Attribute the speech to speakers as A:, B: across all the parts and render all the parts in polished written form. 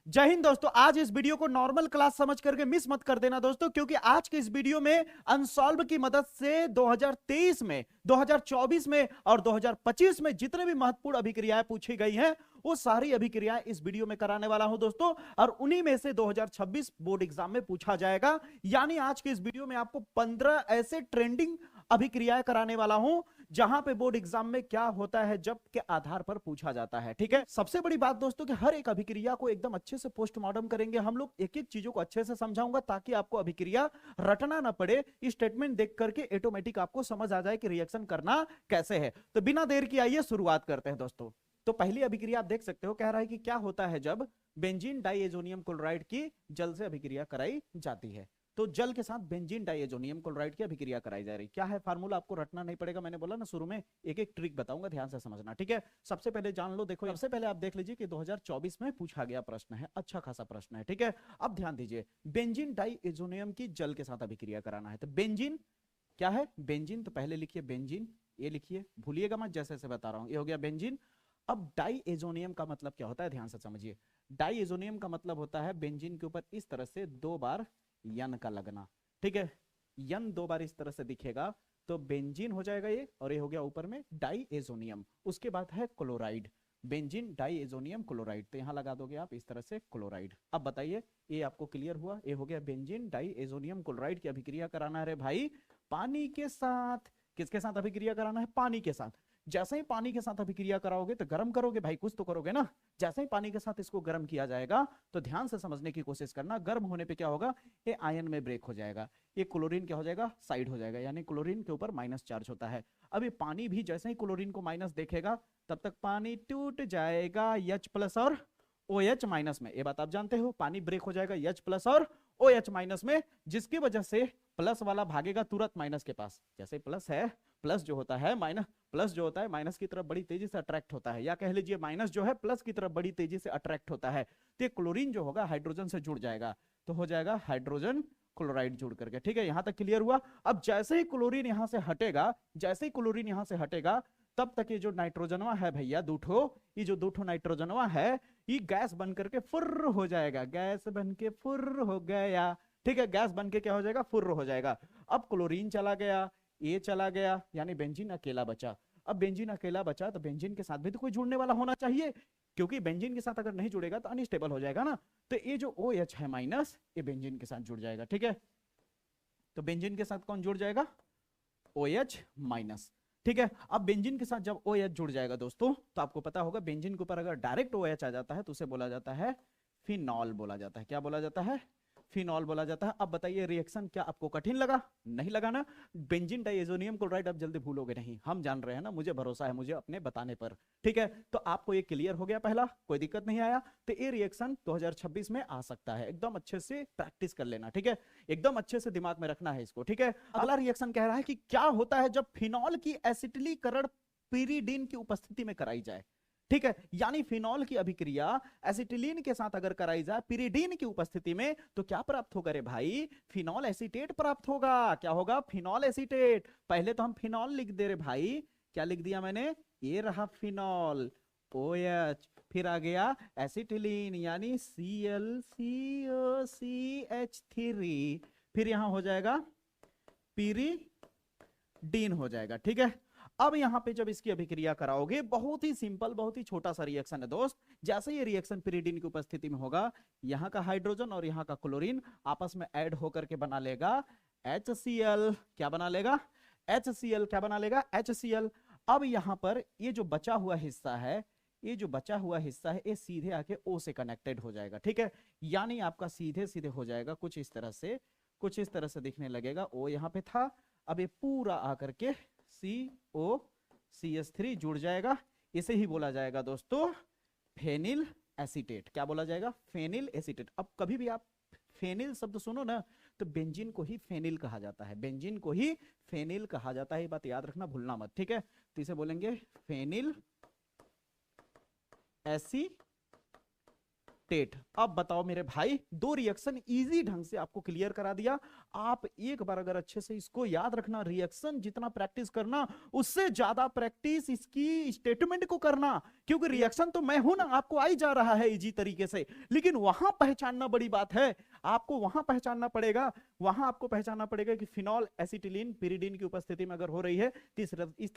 A: जय हिंद दोस्तों। आज इस वीडियो को नॉर्मल क्लास समझ करके मिस मत कर देना दोस्तों, क्योंकि आज के इस वीडियो में अनसॉल्व की मदद से 2023 में, 2024 में और 2025 में जितने भी महत्वपूर्ण अभिक्रियाएं पूछी गई हैं वो सारी अभिक्रियाएं इस वीडियो में कराने वाला हूं दोस्तों, और उन्हीं में से 2026 बोर्ड एग्जाम में पूछा जाएगा। यानी आज के इस वीडियो में आपको 15 ऐसे ट्रेंडिंग अभिक्रियाएं कराने वाला हूं जहां पे बोर्ड एग्जाम में क्या होता है जब के आधार पर पूछा जाता है। ठीक है, सबसे बड़ी बात दोस्तों कि हर एक अभिक्रिया को एकदम अच्छे से पोस्टमार्टम करेंगे हम लोग, एक एक चीजों को अच्छे से समझाऊंगा ताकि आपको अभिक्रिया रटना ना पड़े। स्टेटमेंट देख करके ऑटोमेटिक आपको समझ आ जाए कि रिएक्शन करना कैसे है। तो बिना देर की आइए शुरुआत करते हैं दोस्तों। तो पहली अभिक्रिया आप देख सकते हो, कह रहा है कि क्या होता है जब बेंजीन डाइएजोनियम क्लोराइड की जल से अभिक्रिया कराई जाती है। तो जल के साथ बेंजीन डाइएजोनियम क्लोराइड की अभिक्रिया कराई जा रही। क्या है फार्मूला, आपको रटना नहीं पड़ेगा, मैंने बोला ना शुरू में एक एक ट्रिक बताऊंगा, ध्यान से समझना। ठीक है, सबसे पहले जान लो, देखो सबसे पहले आप देख लीजिए कि 2024 में पूछा गया प्रश्न है, अच्छा खासा प्रश्न है। ठीक है, अब ध्यान दीजिए, बेंजीन डाइएजोनियम की जल के साथ अभिक्रिया कराना है। तो बेंजीन क्या है, बेंजीन तो पहले लिखिए बेंजीन, ये लिखिए, भूलिएगा मत जैसे जैसे बता रहा हूं। ये हो गया बेंजीन। अब डाइएजोनियम का मतलब क्या होता है, ध्यान से समझिए। डाइएजोनियम का मतलब होता है बेंजीन के ऊपर इस तरह से दो बार यन का लगना। ठीक है, यन दो बार इस तरह से दिखेगा तो बेंजीन हो जाएगा ये, और ये हो गया ऊपर में डाइएजोनियम। उसके बाद है क्लोराइड, बेंजीन डाइएजोनियम क्लोराइड, तो यहां लगा दोगे आप इस तरह से क्लोराइड। अब बताइए ये आपको क्लियर हुआ, ये हो गया बेंजीन डाइएजोनियम क्लोराइड की अभिक्रिया कराना है भाई पानी के साथ। किसके साथ अभिक्रिया कराना है, पानी के साथ। जैसे ही पानी के साथ अभिक्रिया कराओगे तो गर्म करोगे भाई, कुछ तो करोगे ना। जैसे ही पानी के साथ इसको गर्म किया जाएगा तो ध्यान से समझने की कोशिश करना, गर्म होने पे क्या होगा, ये आयन में ब्रेक हो जाएगा, ये क्लोरीन क्या हो जाएगा, साइड हो जाएगा, यानी क्लोरीन के ऊपर माइनस चार्ज होता है। अब ये पानी भी जैसे ही क्लोरीन को माइनस देखेगा तब तक पानी टूट जाएगा H प्लस और OH माइनस में। ये बात आप जानते हो, पानी ब्रेक हो जाएगा H प्लस और OH माइनस में, जिसकी वजह से प्लस वाला भागेगा तुरंत माइनस के पास। जैसे प्लस है, प्लस जो होता है माइनस, प्लस जो होता है माइनस की तरफ बड़ी तेजी से अट्रैक्ट होता है, या कह लीजिए माइनस जो है प्लस की तरफ बड़ी तेजी से अट्रैक्ट होता है। तो क्लोरीन जो होगा हाइड्रोजन से जुड़ जाएगा, तो हो जाएगा हाइड्रोजन क्लोराइड जुड़ करके। ठीक है, यहां तक क्लियर हुआ। अब जैसे ही क्लोरीन यहां से हटेगा, जैसे ही क्लोरीन यहां से हटेगा तब तक ये जो नाइट्रोजनवा है भैया दूठो, ये जो दूठो नाइट्रोजनवा है ये गैस बन करके फुर्र हो जाएगा, गैस बन के फुर्र हो गया। ठीक है, गैस बन के क्या हो जाएगा, फुर्र हो जाएगा। अब क्लोरीन चला गया, ये चला गया, यानी बेंजीन अकेला बचा। अब बेंजीन अकेला बचा तो बेंजीन के साथ भी तो कोई जुड़ने वाला होना चाहिए, क्योंकि बेंजीन के साथ अगर नहीं जुड़ेगा तो अनस्टेबल हो जाएगा ना। तो ये जो OH है माइनस, ये बेंजीन के साथ जुड़ जाएगा। ठीक है, तो बेंजीन के साथ कौन जुड़ जाएगा, OH माइनस। ठीक है, अब बेंजीन के साथ जब OH जुड़ जाएगा दोस्तों, तो आपको पता होगा बेंजीन के ऊपर अगर डायरेक्ट OH आ जाता है तो उसे बोला जाता है फिनॉल बोला जाता है। क्या बोला जाता है, फिनॉल बोला जाता है। अब बताइए रिएक्शन क्या आपको कठिन लगा, नहीं लगा ना। बेंजीन डाइएजोनियम क्लोराइड आप जल्दी भूलोगे नहीं, हम जान रहे हैं ना, मुझे भरोसा है मुझे अपने बताने पर। ठीक है, तो आपको ये क्लियर हो गया, पहला कोई दिक्कत नहीं आया। तो ये रिएक्शन 2026 में आ सकता है, एकदम अच्छे से प्रैक्टिस कर लेना। ठीक है, एकदम अच्छे से दिमाग में रखना है इसको। ठीक है, अगला रिएक्शन कह रहा है कि क्या होता है जब फिनॉल की एसिटिलीकरण पिरिडीन की उपस्थिति में कराई जाए। ठीक है, यानी फिनॉल की अभिक्रिया एसिटिलीन के साथ अगर कराई जाए पिरिडीन की उपस्थिति में तो क्या प्राप्त होगा रे भाई, फिनॉल एसीटेट प्राप्त होगा। क्या होगा, फिनॉल एसीटेट। पहले तो हम फिनॉल लिख दे रे भाई, क्या लिख दिया मैंने, ये रहा फिनॉल OH, फिर आ गया एसिटिलीन यानी ClCOCH3, फिर यहां हो जाएगा पिरिडीन हो जाएगा। ठीक है, अब यहां पे जब इसकी अभिक्रिया कराओगे, बहुत ही सिंपल, बहुत ही छोटा सा रिएक्शन है दोस्त। जैसे ये रिएक्शन पिरिडीन की उपस्थिति में होगा, यहां का हाइड्रोजन और यहां का क्लोरीन आपस में ऐड होकर के बना लेगा HCl। क्या बना लेगा, HCl। क्या बना लेगा, HCl। अब यहां पर ये जो बचा हुआ हिस्सा है, ये जो बचा हुआ हिस्सा है ये सीधे आके O से कनेक्टेड हो जाएगा। ठीक है, यानी आपका सीधे सीधे हो जाएगा कुछ इस तरह से, कुछ इस तरह से दिखने लगेगा। O यहां पे था, अब ये पूरा आकर के COCH3 जुड़ जाएगा। इसे ही बोला जाएगा दोस्तों फेनिल एसीटेट। क्या बोला जाएगा, फेनिल एसीटेट। अब कभी भी आप फेनिल शब्द सुनो ना तो बेंजीन को ही फेनिल कहा जाता है, बेंजीन को ही फेनिल कहा जाता है, ये बात याद रखना, भूलना मत। ठीक है, तो इसे बोलेंगे फेनिल एसीटेट। अब बताओ मेरे भाई, दो रिएक्शन इजी ढंग से आपको क्लियर करा दिया। आप एक बार अगर अच्छे से इसको याद रखना, रिएक्शन जितना प्रैक्टिस करना उससे ज्यादा प्रैक्टिस इसकी स्टेटमेंट को करना, क्योंकि रिएक्शन तो मैं हूं ना, आपको आ ही जा रहा है इजी तरीके से, लेकिन वहां पहचानना बड़ी बात है। आपको वहां पहचानना पड़ेगा, वहां आपको पहचानना पड़ेगा कि फिनॉल एसिटिलीन पिरिडीन की उपस्थिति में अगर हो रही है तो इस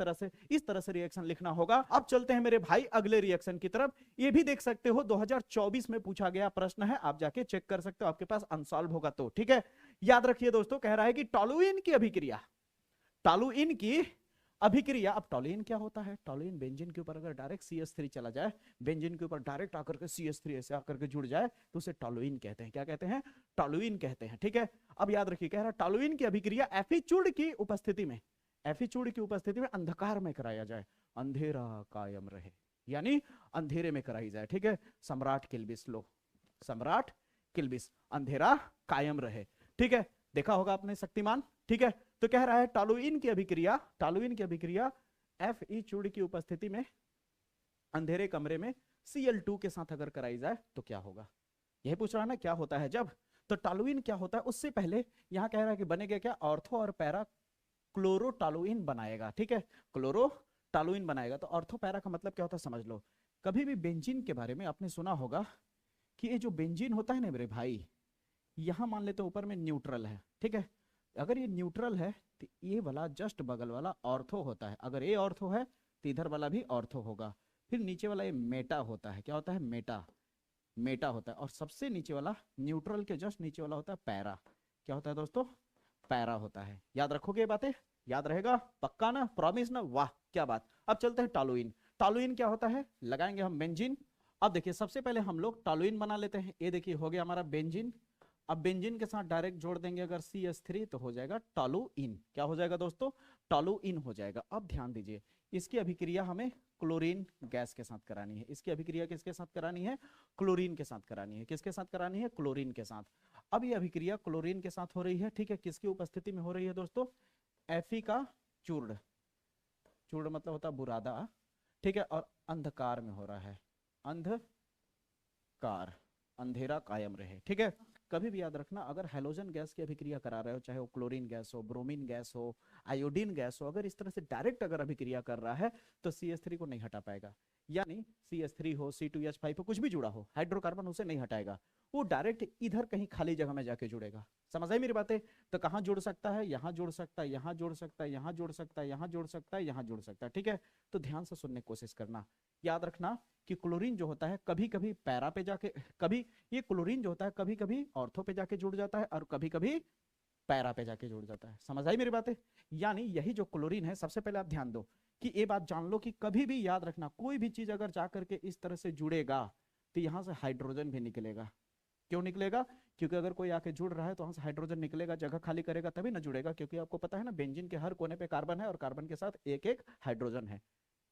A: तरह से रिएक्शन लिखना होगा। अब चलते हैं मेरे भाई अगले रिएक्शन की तरफ। ये भी देख सकते हो 2024 में पूछा गया प्रश्न है, आप जाके चेक कर सकते हो, आपके पास अनसॉल्व होगा तो। ठीक है, याद रखिए दोस्तों, कह रहा है कि टॉलुइन की अभिक्रिया, टॉलुइन की अभिक्रिया। अब टॉलुइन क्या होता है? टॉलुइन बेंजीन के ऊपर अगर डायरेक्ट CH3 चला जाए, बेंजीन के ऊपर डायरेक्ट आकर के CH3 ऐसे आकर के जुड़ जाए तो उसे टॉलुइन कहते हैं। क्या कहते हैं? टॉलुइन कहते हैं। ठीक है, अब याद रखिए, कह रहा है टॉलुइन की अभिक्रिया Fe चूर्ण की उपस्थिति में, Fe चूर्ण की उपस्थिति में अंधकार में कराया जाए, अंधेरा कायम रहे, यानी अंधेरे में कराई जाए। ठीक है, सम्राट किल्बिस, लो सम्राट किल्बिस, अंधेरा कायम रहे। ठीक है, देखा होगा आपने शक्तिमान। ठीक है, तो कह रहा है टॉलुइन की अभिक्रिया, टॉलुइन की अभिक्रिया Fe चूर्ण की उपस्थिति में अंधेरे कमरे में Cl2 के साथ अगर कराई जाए तो क्या होगा? यही पूछ रहा है ना, क्या होता है जब। तो टॉलुइन क्या होता है, उससे पहले यहां कह रहा है कि बनेगा क्या, ऑर्थो और पैरा क्लोरोटॉलुइन बनाएगा। ठीक है, क्लोरोटॉलुइन बनाएगा। तो ऑर्थो पैरा का मतलब क्या होता है समझ लो। कभी भी बेंजीन के बारे में आपने सुना होगा कि ये जो बेंजीन होता है ना मेरे भाई, यहां मान लेते ऊपर में न्यूट्रल है। ठीक है, अगर ये न्यूट्रल है तो ये वाला जस्ट बगल वाला ऑर्थो होता है। अगर ये ऑर्थो है तो इधर वाला भी ऑर्थो होगा। फिर नीचे वाला ये मेटा होता है। क्या होता है? मेटा, मेटा होता है। और सबसे नीचे वाला, न्यूट्रल के जस्ट नीचे वाला होता है पैरा। क्या होता है दोस्तों? पैरा होता है। याद रखोगे ये बातें? याद रहेगा पक्का ना? प्रॉमिस ना? वाह क्या बात। अब चलते हैं टॉलुइन। टॉलुइन क्या होता है, लगाएंगे हम बेंजीन। अब देखिए, सबसे पहले हम लोग टॉलुइन बना लेते हैं। ये देखिए हो गया हमारा बेंजीन। अब बेंजीन के साथ डायरेक्ट जोड़ देंगे अगर CH3 तो हो जाएगा टॉलुइन। क्या हो जाएगा दोस्तों? टॉलुइन हो जाएगा। अब ध्यान दीजिए, इसकी अभिक्रिया हमें क्लोरीन गैस के साथ करानी है। इसकी अभिक्रिया किसके साथ करानी है? क्लोरीन के साथ करानी है। किसके साथ करानी है? क्लोरीन के साथ। अब ये अभिक्रिया क्लोरीन के साथ हो रही है। ठीक है, किसकी उपस्थिति में हो रही है दोस्तों? Fe का चूर्ण, चूर्ण मतलब होता है बुरादा। ठीक है, और अंधकार में हो रहा है, अंधकार, अंधेरा कायम रहे। ठीक है, कभी भी याद रखना, अगर हैलोजन गैस की अभिक्रिया करा रहे हो, चाहे वो क्लोरीन गैस हो, ब्रोमीन गैस हो, आयोडीन गैस हो, अगर इस तरह से डायरेक्ट अगर अभिक्रिया कर रहा है तो CH3 को नहीं हटा पाएगा। यानी CH3 हो, C2H5 हो, कुछ भी जुड़ा हो, हाइड्रोकार्बन उसे नहीं हटाएगा, वो डायरेक्ट इधर कहीं खाली जगह में जाके जुड़ेगा। समझ आई मेरी बातें? तो कहाँ जुड़ सकता है? यहाँ जुड़ सकता है, यहाँ जुड़ सकता है, यहाँ जुड़ सकता है, यहाँ जुड़ सकता है, यहाँ जुड़ सकता है। ठीक है, तो ध्यान से सुनने की कोशिश करना। याद रखना कि क्लोरीन जो होता है कभी कभी पैरा पे जाके, कभी ये क्लोरीन जो होता है कभी कभी ऑर्थो पे जाके जुड़ जाता है और कभी कभी पैरा पे जाके जुड़ जाता है। समझ आई मेरी बातें? यानी यही जो क्लोरीन है, सबसे पहले आप ध्यान दो कि ये बात जान लो कि कभी भी याद रखना, कोई भी चीज अगर जाकर के इस तरह से जुड़ेगा तो यहां से हाइड्रोजन भी निकलेगा। क्यों निकलेगा? क्योंकि अगर कोई आके जुड़ रहा है तो वहां से हाइड्रोजन निकलेगा, जगह खाली करेगा तभी ना जुड़ेगा। क्योंकि आपको पता है ना, बेंजीन के हर कोने पे कार्बन है और कार्बन के साथ एक एक हाइड्रोजन है।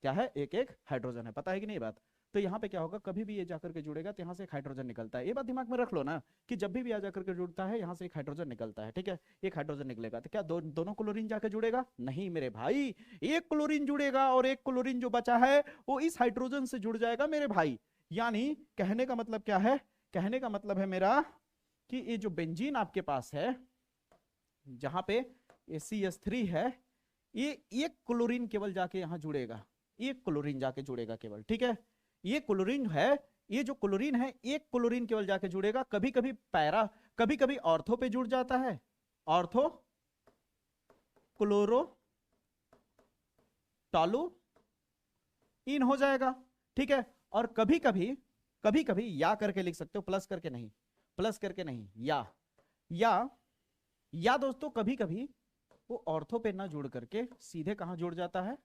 A: क्या है? एक एक हाइड्रोजन है। पता है कि नहीं बात? तो यहाँ पे क्या होगा, कभी भी ये जाकर के जुड़ेगा तो यहाँ से एक हाइड्रोजन निकलता है। ये बात दिमाग में रख लो ना कि जब भी आ जाकर के जुड़ता है यहाँ से एक हाइड्रोजन निकलता है। ठीक है, एक हाइड्रोजन निकलेगा तो क्या दोनों क्लोरीन जाकर जुड़ेगा? नहीं मेरे भाई, एक क्लोरीन जुड़ेगा और एक क्लोरीन जो बचा है वो इस हाइड्रोजन से जुड़ जाएगा मेरे भाई। यानी कहने का मतलब क्या है? कहने का मतलब है मेरा कि ये जो बेंजीन आपके पास है, जहां पे ये CH3 है, ये एक क्लोरीन केवल जाके यहां जुड़ेगा, एक क्लोरीन जाके जुड़ेगा केवल। ठीक है, ये क्लोरीन है, ये जो क्लोरीन है एक क्लोरीन केवल जाके जुड़ेगा। कभी कभी पैरा, कभी कभी ऑर्थो पे जुड़ जाता है, ऑर्थो क्लोरो टॉलू इन हो जाएगा। ठीक है, और कभी कभी या करके लिख सकते हो, प्लस करके नहीं, प्लस करके नहीं, या दोस्तों कभी कभी वो ऑर्थो पे ना जुड़ करके सीधे कहां जुड़ जाता है?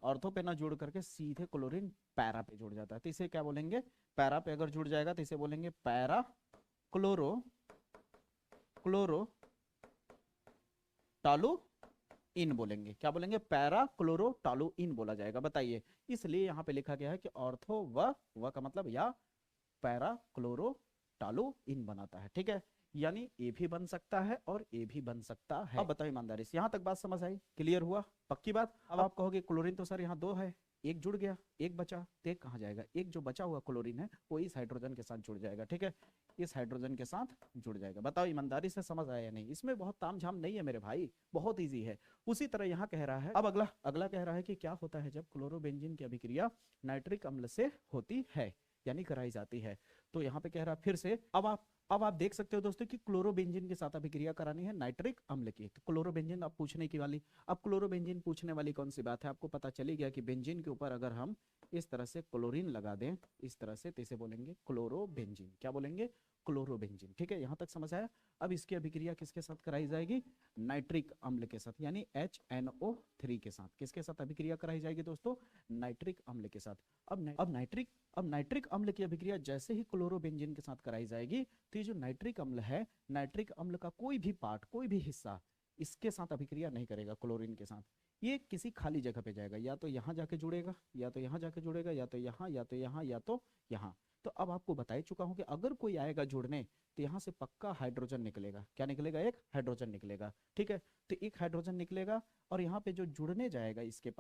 A: ऑर्थो पे ना जुड़ करके सीधे क्लोरीन पैरा पे जुड़ जाता है। तो इसे क्या बोलेंगे? पैरा पे अगर जुड़ जाएगा तो इसे बोलेंगे पैरा क्लोरो टॉलू इन बोलेंगे। क्या बोलेंगे? पैरा क्लोरो टॉलू इन बोला जाएगा। बताइए, इसलिए यहां पे लिखा गया है कि ऑर्थो व का मतलब या पैरा क्लोरो टॉलू इन बनाता है। ठीक है, यानी ए भी बन सकता है और ए भी बन सकता है। अब बताओ ईमानदारी से, यहां तक बात समझ आई? क्लियर हुआ? पक्की बात? अब आप कहोगे क्लोरीन तो सर यहाँ दो है, एक जुड़ गया, एक बचा, तो एक कहाँ जाएगा, एक जो बचा हुआ क्लोरीन है वो इस हाइड्रोजन के साथ जुड़ जाएगा, ठीक है, इस हाइड्रोजन के साथ जुड़ जाएगा। बताओ ईमानदारी से समझ आया या नहीं, इसमें बहुत तामझाम नहीं है मेरे भाई, बहुत ईजी है। उसी तरह यहाँ कह रहा है, अब अगला अगला कह रहा है कि क्या होता है जब क्लोरोबेंजीन की अभिक्रिया नाइट्रिक अम्ल से होती है यानी कराई जाती है। तो यहाँ पे कह रहा है फिर से, अब आप देख सकते हो दोस्तों कि क्लोरोबेंजीन के साथ अभिक्रिया करानी है नाइट्रिक अम्ल की। तो क्लोरोबेंजीन अब पूछने की वाली, अब क्लोरोबेंजीन पूछने वाली कौन सी बात है, आपको पता चली गया कि बेंजीन के ऊपर अगर हम इस तरह से क्लोरीन लगा दें, इस तरह से, तो इसे बोलेंगे क्लोरोबेंजीन। क्या बोलेंगे, क्लोरोबेंजीन, ठीक है, यहां तक समझ आया। अब इसकी अभिक्रिया किसके साथ कराई जाएगी, नाइट्रिक अम्ल के साथ, यानी HNO3 के साथ। किसके साथ अभिक्रिया कराई जाएगी दोस्तों, नाइट्रिक अम्ल के साथ। अब नाइट्रिक अम्ल की अभिक्रिया जैसे ही क्लोरोबेंजीन के साथ कराई जाएगी, तो ये जो नाइट्रिक अम्ल है, नाइट्रिक अम्ल का कोई भी पार्ट, कोई भी हिस्सा इसके साथ अभिक्रिया नहीं करेगा क्लोरीन के साथ, ये किसी खाली जगह पे जाएगा, या तो यहाँ जाके जुड़ेगा, या तो यहाँ जाके जुड़ेगा, या तो यहाँ, या तो यहाँ, या तो यहाँ। तो अब आपको बता ही चुका हूं कि अगर कोई आएगा जुड़ने तो यहाँ से पक्का हाइड्रोजन निकलेगा। क्या निकलेगा, एक हाइड्रोजन निकलेगा, ठीक है। तो एक हाइड्रोजन निकलेगा और यहाँ पे जो जुड़ने जाएगा इसके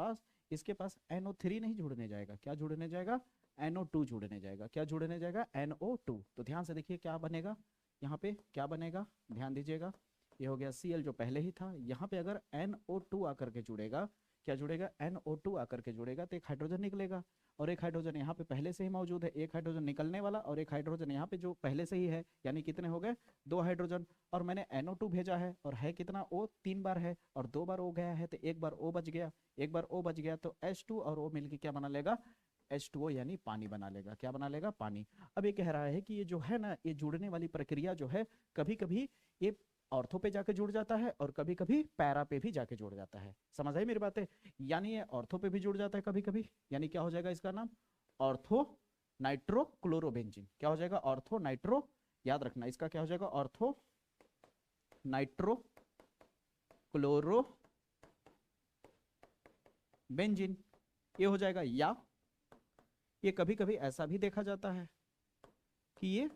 A: पास NO3 नहीं जुड़ने जाएगा, क्या जुड़ने जाएगा, NO2 जुड़ने जाएगा। क्या जुड़ने जाएगा, NO2। तो ध्यान से देखिए क्या बनेगा, यहाँ पे क्या बनेगा, ध्यान दीजिएगा, ये हो गया Cl जो पहले ही था, यहाँ पे अगर NO2 आकर के जुड़ेगा, क्या जुड़ेगा, NO2 आकर के जुड़ेगा, तो एक हाइड्रोजन निकलेगा, और एक हाइड्रोजन यहाँ पे पहले से ही मौजूद है, एक हाइड्रोजन निकलने वाला और एक हाइड्रोजन यहाँ पे जो पहले से ही है, यानी कितने हो गए, 2 हाइड्रोजन। और मैंने NO2 भेजा है और है कितना, O 3 बार है और 2 बार O गया है, तो एक बार O बच गया, एक बार O बच गया, तो H2 और O मिलके क्या बना लेगा, H2O यानी पानी बना लेगा। क्या बना लेगा, पानी। अब ये कह रहा है कि ये जो है ना, ये जुड़ने वाली प्रक्रिया जो है, कभी कभी ये ऑर्थो पे जाके जुड़ जाता है और कभी कभी पैरा पे भी जाके जुड़ जाता है। समझ आई मेरी बातें, यानी ये ऑर्थो पे भी जुड़ जाता है कभी कभी, यानी क्या हो जाएगा इसका नाम, ऑर्थो नाइट्रो क्लोरोबेंजीन। क्या हो जाएगा, ऑर्थो नाइट्रो, याद रखना इसका क्या हो जाएगा, ऑर्थो नाइट्रो क्लोरोबेंजीन, ये हो जाएगा। या ये कभी कभी ऐसा भी देखा जाता है कि ये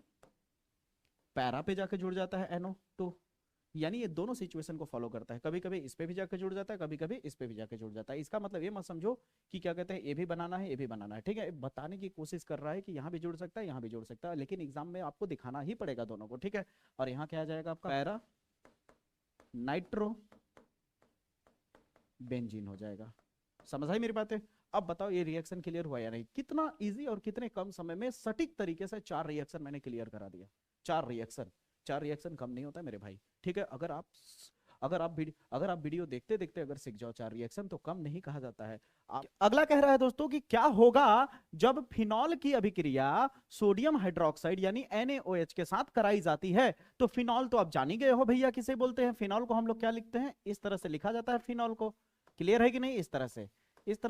A: पैरा पे जाके जुड़ जाता है NO2, यानी ये दोनों सिचुएशन को फॉलो करता है, कभी कभी इस पे भी जाके जुड़ जाता है, कभी कभी इस पे भी जाके जुड़ जाता है। इसका मतलब ये मत समझो कि क्या कहते हैं ये भी बनाना है, ये भी बनाना है, ठीक है, बताने की कोशिश कर रहा है कि यहाँ भी जुड़ सकता है, यहाँ भी जुड़ सकता है, लेकिन एग्जाम में आपको दिखाना ही पड़ेगा दोनों को, ठीक है। और यहाँ क्या आ जाएगा आपका, पैरा नाइट्रो बेंजीन हो जाएगा। समझ आई मेरी बातें। अब बताओ ये रिएक्शन क्लियर हुआ या नहीं, कितना इजी और कितने कम समय में सटीक तरीके से 4 रिएक्शन मैंने क्लियर करा दिया। 4 रिएक्शन कम नहीं होता मेरे भाई, ठीक है। अगर आप वीडियो देखते देखते अगर सीख जाओ 4 रिएक्शन, तो कम नहीं कहा जाता है। अगला कह रहा है दोस्तों कि क्या होगा जब फिनॉल की अभिक्रिया सोडियम हाइड्रोक्साइड यानी NaOH के साथ कराई जाती है। तो फिनॉल तो आप जान ही गए हो भैया किसे बोलते हैं, फिनॉल को हम लोग क्या लिखते हैं, इस तरह से लिखा जाता है फिनॉल को। क्लियर है कि नहीं, इस तरह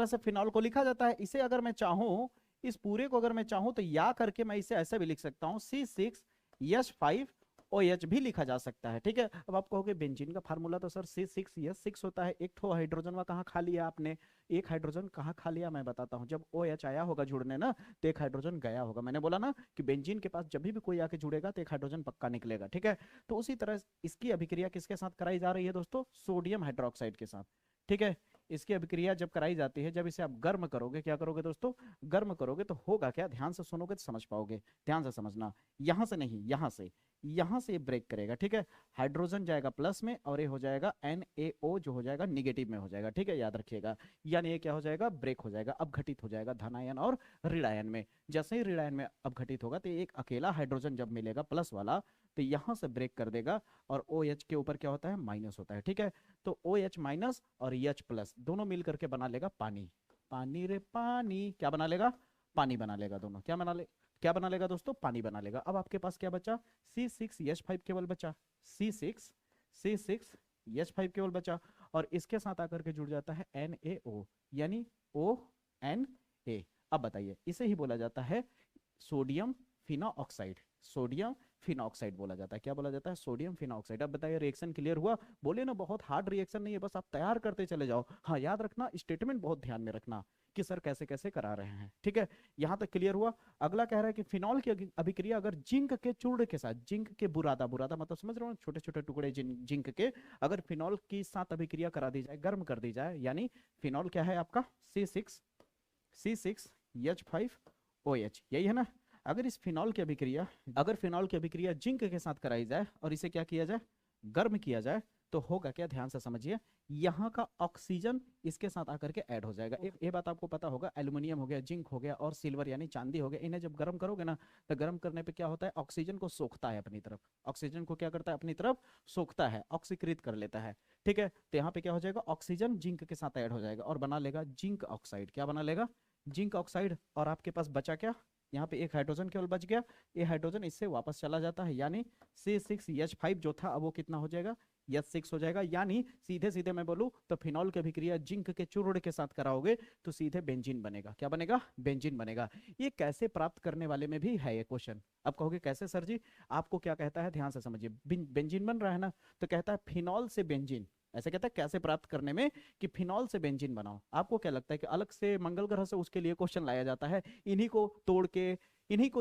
A: से फिनॉल को लिखा जाता है। इसे अगर मैं चाहूं, इस पूरे को अगर मैं चाहूं तो या करके मैं इसे ऐसे भी लिख सकता हूं, C6H5OH भी लिखा जा सकता है, ठीक है। अब आप कहोगे बेंजीन का फार्मूला तो सर C6H6 होता है, एक तो हाइड्रोजन वहां कहाँ खा लिया आपने, एक हाइड्रोजन कहाँ खा लिया, मैं बताता हूं। जब OH आया होगा जुड़ने ना, तो एक हाइड्रोजन गया होगा। मैंने बोला ना कि बेंजीन के पास जब भी कोई आके जुड़ेगा तो एक हाइड्रोजन पक्का निकलेगा, ठीक है। तो उसी तरह इसकी अभिक्रिया किसके साथ कराई जा रही है दोस्तों, सोडियम हाइड्रोक्साइड के साथ, ठीक है। इसकी अभिक्रिया जब कराई जाती है, जब इसे आप गर्म करोगे, क्या करोगे दोस्तों, गर्म करोगे, तो होगा क्या, ध्यान से सुनोगे तो समझ पाओगे, ध्यान से समझना। यहां से नहीं, यहां से ये ब्रेक करेगा, ठीक है। हाइड्रोजन जाएगा प्लस में और ये हो जाएगा NaO जो हो जाएगा निगेटिव में हो जाएगा, ठीक है, याद रखिएगा। यानी ये क्या हो जाएगा, ब्रेक हो जाएगा, अब घटित हो जाएगा धनायन और ऋणायन में। जैसे ही ऋणायन में अब घटित होगा, तो एक अकेला हाइड्रोजन जब मिलेगा प्लस वाला, तो यहां से ब्रेक कर देगा और OH के ऊपर क्या होता है, माइनस होता है, ठीक है। तो OH माइनस और H प्लस दोनों मिल करके बना लेगा पानी। पानी रे पानी, क्या बना लेगा, पानी बना लेगा दोनों। क्या बना लेगा दोस्तों, पानी बना लेगा। अब आपके पास क्या बचा, C6H5 केवल बचा, C6H5 केवल बचा, और इसके साथ आकर के जुड़ जाता है NaO यानी ONA। अब बताइए, इसे ही बोला जाता है सोडियम फिनॉक्साइड, सोडियम फिनॉक्साइड बोला जाता है। क्या बोला जाता है, सोडियम फिनॉक्साइड। अब बताइए रिएक्शन क्लियर हुआ, बोले ना बहुत हार्ड रिएक्शन नहीं है, बस आप तैयार करते चले जाओ। हाँ याद रखना, स्टेटमेंट बहुत ध्यान में रखना कि सर कैसे कैसे करा रहे हैं, ठीक है। यहां तक क्लियर हुआ। अगला कह रहा है कि फिनॉल की अभिक्रिया अगर जिंक के चूर्ण के साथ, जिंक के बुरादा मतलब समझ रहे हो, छोटे छोटे टुकड़े जिंक के, अगर फिनॉल के साथ अभिक्रिया करा दी जाए, गर्म कर दी जाए, यानी फिनॉल क्या है आपका C6H5OH, यही है ना। अगर इस फिनॉल की अभिक्रिया जिंक के साथ कराई जाए और इसे क्या किया जाए, गर्म किया जाए, तो होगा क्या, ध्यान से समझिए, यहाँ का ऑक्सीजन इसके साथ आकर के ऐड हो जाएगा। ये बात आपको पता होगा, एल्यूमिनियम हो गया, जिंक हो गया और सिल्वर यानी चांदी हो गया, इन्हें जब गर्म करोगे ना, तो गर्म करने पे क्या होता है, ऑक्सीजन को सोखता है अपनी तरफ, ऑक्सीजन को क्या करता है, अपनी तरफ सोखता है, ऑक्सीकृत कर लेता है। ठीक है, तो यहाँ पे क्या हो जाएगा, ऑक्सीजन जिंक के साथ ऐड हो जाएगा और बना लेगा जिंक ऑक्साइड। क्या बना लेगा, जिंक ऑक्साइड। और आपके पास बचा क्या, यहाँ पे एक हाइड्रोजन केवल बच गया, ये हाइड्रोजन इससे वापस चला जाता है, यानी C6H5 जो था अब वो कितना हो जाएगा, H6 हो जाएगा। यानी सीधे सीधे मैं बोलूं तो फिनॉल की अभिक्रिया जिंक के चूर्ण के साथ कराओगे तो सीधे बेंजीन बनेगा। क्या बनेगा, बेंजीन बनेगा। ये कैसे प्राप्त करने वाले में भी है ये क्वेश्चन। अब कहोगे कैसे सर जी, आपको क्या कहता है, ध्यान से समझिए, बेंजीन बन रहा है ना, तो कहता है फिनॉल से बेंजीन, ऐसे कहता है कैसे प्राप्त करने में, कि फिनॉल से बेंजीन बनाओ। आपको क्या लगता है कि अलग से मंगल ग्रह से उसके लिए क्वेश्चन लाया जाता है, इन्हीं को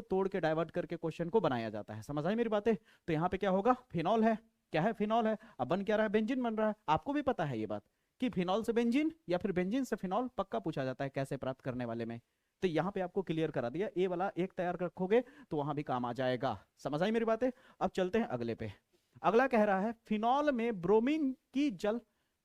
A: तोड़ के डाइवर्ट करके क्वेश्चन को बनाया जाता है। समझ आई मेरी बातें। तो यहाँ पे क्या होगा, फिनॉल है, क्या है, फिनॉल है, अब बन क्या रहा है, बेंजीन बन रहा है। आपको भी पता है ये बात कि फिनॉल से बेंजीन या फिर बेंजीन से फिनॉल पक्का पूछा जाता है कैसे प्राप्त करने वाले में। तो यहाँ पे आपको क्लियर करा दिया, ए वाला एक तैयार रखोगे तो वहां भी काम आ जाएगा। समझ आई मेरी बातें। अब चलते हैं अगले पे। अगला कह रहा है फिनॉल में ब्रोमीन की जल,